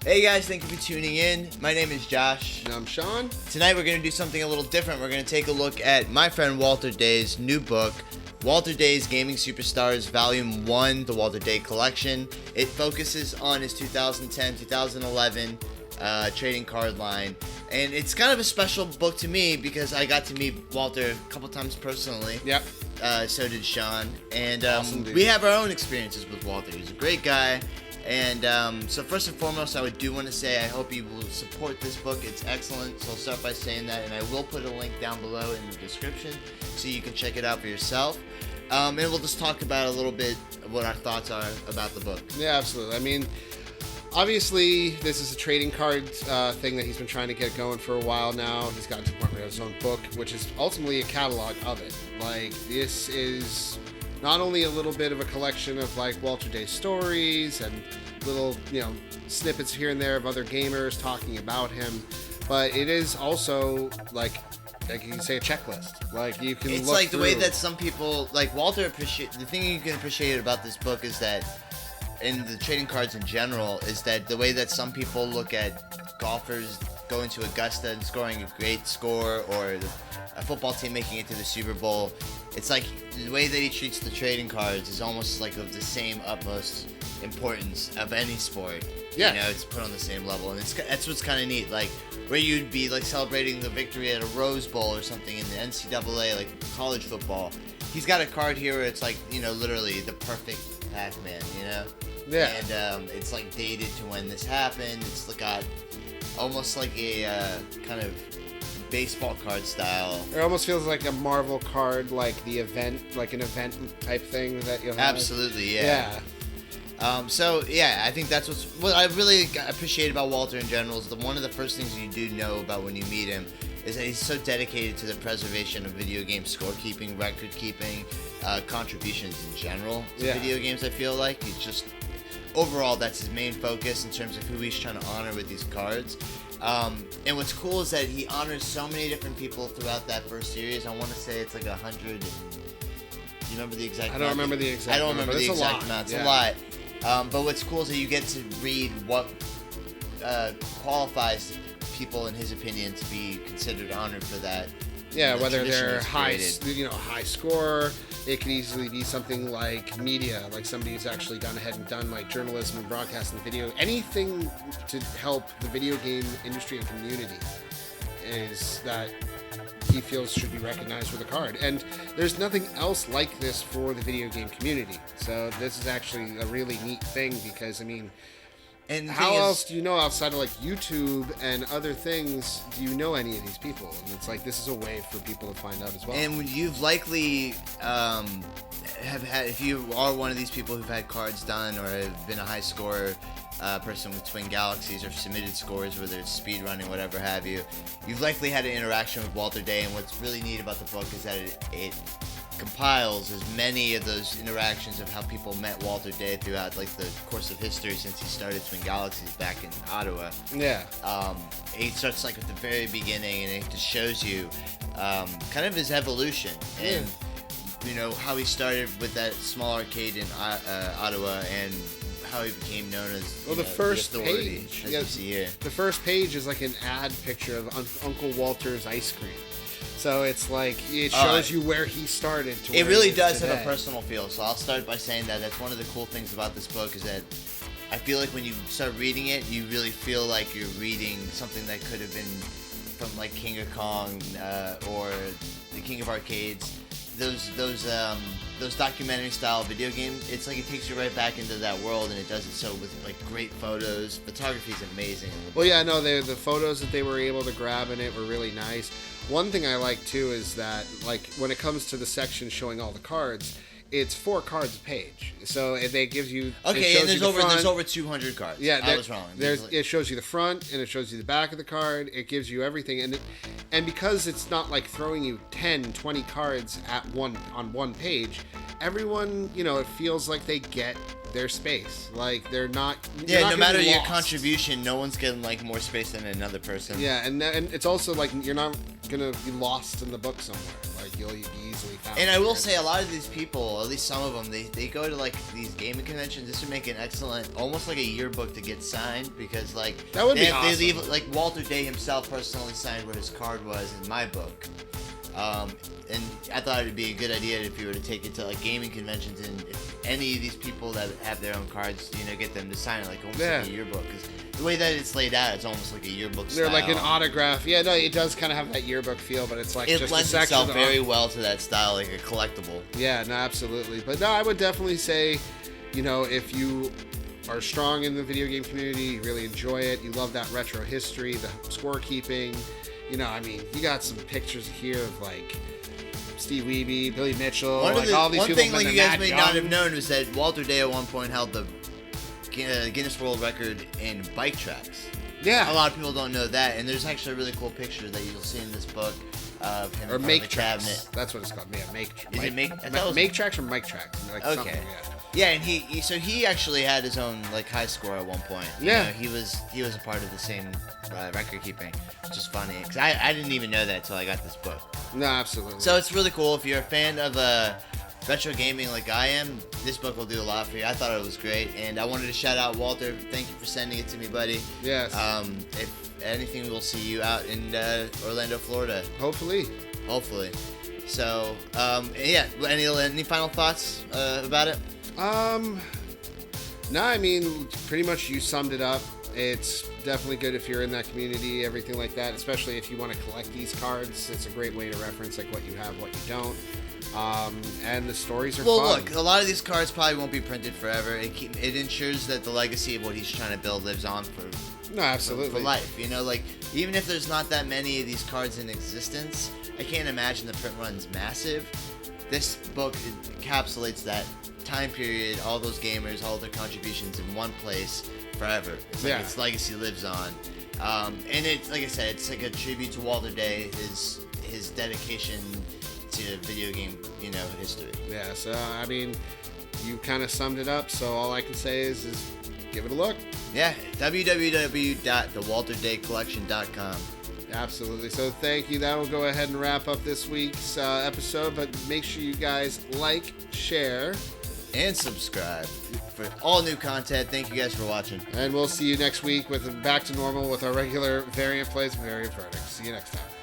Hey guys, thank you for tuning in. My name is Josh. And I'm Sean. Tonight we're going to do something a little different. We're going to take a look at my friend Walter Day's new book, Walter Day's Gaming Superstars Volume 1, the Walter Day Collection. It focuses on his 2010-2011 trading card line. And it's kind of a special book to me because I got to meet Walter a couple times personally. Yep. So did Sean. And Awesome, dude. we have our own experiences with Walter. He's a great guy. And so first and foremost, I do want to say I hope you will support this book. It's excellent. So I'll start by saying that. And I will put a link down below in the description so you can check it out for yourself. And we'll just talk about a little bit of what our thoughts are about the book. Yeah, absolutely. I mean, obviously, this is a trading card thing that he's been trying to get going for a while now. He's gotten to the point where he has his own book, which is ultimately a catalog of it. Like, this is not only a little bit of a collection of, like, Walter Day stories and little, snippets here and there of other gamers talking about him, but it is also, like you can say, a checklist. Like, you can It's look like the through. way that some people, like Walter, appreciate. The thing you can appreciate about this book is that, in the trading cards in general, is that the way that some people look at golfers going to Augusta and scoring a great score, or a football team making it to the Super Bowl, it's like the way that he treats the trading cards is almost like of the same utmost importance of any sport. Yeah. It's put on the same level, and that's what's kind of neat. Like, where you'd be like celebrating the victory at a Rose Bowl or something in the NCAA, like college football. He's got a card here where it's like, literally the perfect Pac-Man, Yeah. And it's like dated to when this happened. It's got almost like a kind of baseball card style. It almost feels like a Marvel card, like an event type thing that you'll have. Absolutely, yeah. So yeah, I think that's what I really appreciate about Walter in general is one of the first things you do know about when you meet him is that he's so dedicated to the preservation of video game scorekeeping, record keeping, contributions in general to video games. I feel like he's just overall that's his main focus in terms of who he's trying to honor with these cards. And what's cool is that he honors so many different people throughout that first series. I want to say it's like 100. Do you remember the exact? I don't remember the exact. I don't remember the exact amount. It's a lot. But what's cool is that you get to read what qualifies people, in his opinion, to be considered honored for that. Yeah, whether they're high score. It could easily be something like media, like somebody who's actually gone ahead and done like journalism and broadcasting video. Anything to help the video game industry and community is that he feels should be recognized with a card. And there's nothing else like this for the video game community. So this is actually a really neat thing because, And how else do you know outside of like YouTube and other things? Do you know any of these people? And it's like this is a way for people to find out as well. And you've likely have had, if you are one of these people who've had cards done or have been a high scorer person with Twin Galaxies or submitted scores, whether it's speed running, whatever have you, you've likely had an interaction with Walter Day. And what's really neat about the book is that it compiles as many of those interactions of how people met Walter Day throughout like the course of history since he started Twin Galaxies back in Ottawa. Yeah. It starts like at the very beginning, and it just shows you kind of his evolution and how he started with that small arcade in Ottawa and how he became known as the first the authority, page. as you see here. The first page is like an ad picture of Uncle Walter's ice cream. So it's like it shows you where he started. To it where really he is does today. have a personal feel. So I'll start by saying that's one of the cool things about this book is that I feel like when you start reading it, you really feel like you're reading something that could have been from like King of Kong or the King of Arcades. Those documentary style video games. It's like it takes you right back into that world, and it does it so with like great photos. Photography is amazing. Well, yeah, no, the photos that they were able to grab in it were really nice. One thing I like too is that like when it comes to the section showing all the cards, it's 4 cards a page. So they gives you and there's over 200 cards. Yeah, I was wrong. It shows you the front and it shows you the back of the card. It gives you everything, and because it's not like throwing you 10, 20 cards on one page, everyone it feels like they get their space. Like, they're not. Yeah, no matter your lost. contribution, no one's getting like more space than another person. Yeah, and it's also like you're not gonna be lost in the book somewhere. Like, you'll be easily found. And I will say, a lot of these people, at least some of them, they go to like these gaming conventions. This would make an excellent, almost like a yearbook to get signed, because like that would be they awesome. leave, like Walter Day himself personally signed where his card was in my book. And I thought it'd be a good idea if you were to take it to like gaming conventions, and if any of these people that have their own cards, get them to sign it like almost like a yearbook. Because the way that it's laid out, it's almost like a yearbook. They're style. like an autograph. Yeah, no, it does kind of have that yearbook feel, but it's like it just lends a section itself very well to that style, like a collectible. Yeah, no, absolutely. But no, I would definitely say, if you are strong in the video game community, you really enjoy it, you love that retro history, the scorekeeping, you got some pictures here of like Steve Wiebe, Billy Mitchell, all these one people. thing like you guys may young. not have known was that Walter Day at one point held the Guinness World Record in bike tracks. Yeah. A lot of people don't know that, and there's actually a really cool picture that you'll see in this book of him in make the tracks. cabinet. That's what it's called. Yeah, make. Is it make? I thought it was make tracks or mic tracks? Like okay. Yeah, and he actually had his own like high score at one point. He was a part of the same record keeping, which is funny because I didn't even know that until I got this book. No, absolutely. So it's really cool if you're a fan of retro gaming like I am. This book will do a lot for you. I thought it was great, and I wanted to shout out Walter. Thank you for sending it to me, buddy. Yes. If anything, we'll see you out in Orlando, Florida. Hopefully. So, any final thoughts about it? No, I mean, pretty much you summed it up. It's definitely good if you're in that community, everything like that, especially if you want to collect these cards. It's a great way to reference like what you have, what you don't. And the stories are fun. Well, look, a lot of these cards probably won't be printed forever. It ensures that the legacy of what he's trying to build lives on No, absolutely. for life. Like, even if there's not that many of these cards in existence, I can't imagine the print run's massive. This book encapsulates that time period, all those gamers, all their contributions in one place forever. It's like its legacy lives on. And it's, like I said, it's like a tribute to Walter Day, his dedication to video game, history. Yeah, so, I mean, you kind of summed it up, so all I can say is give it a look. Yeah, www.thewalterdaycollection.com. Absolutely. So thank you. That'll go ahead and wrap up this week's episode, but make sure you guys like, share, and subscribe for all new content. Thank you guys for watching. And we'll see you next week with back to normal with our regular Variant Plays, Variant Verdicts. See you next time.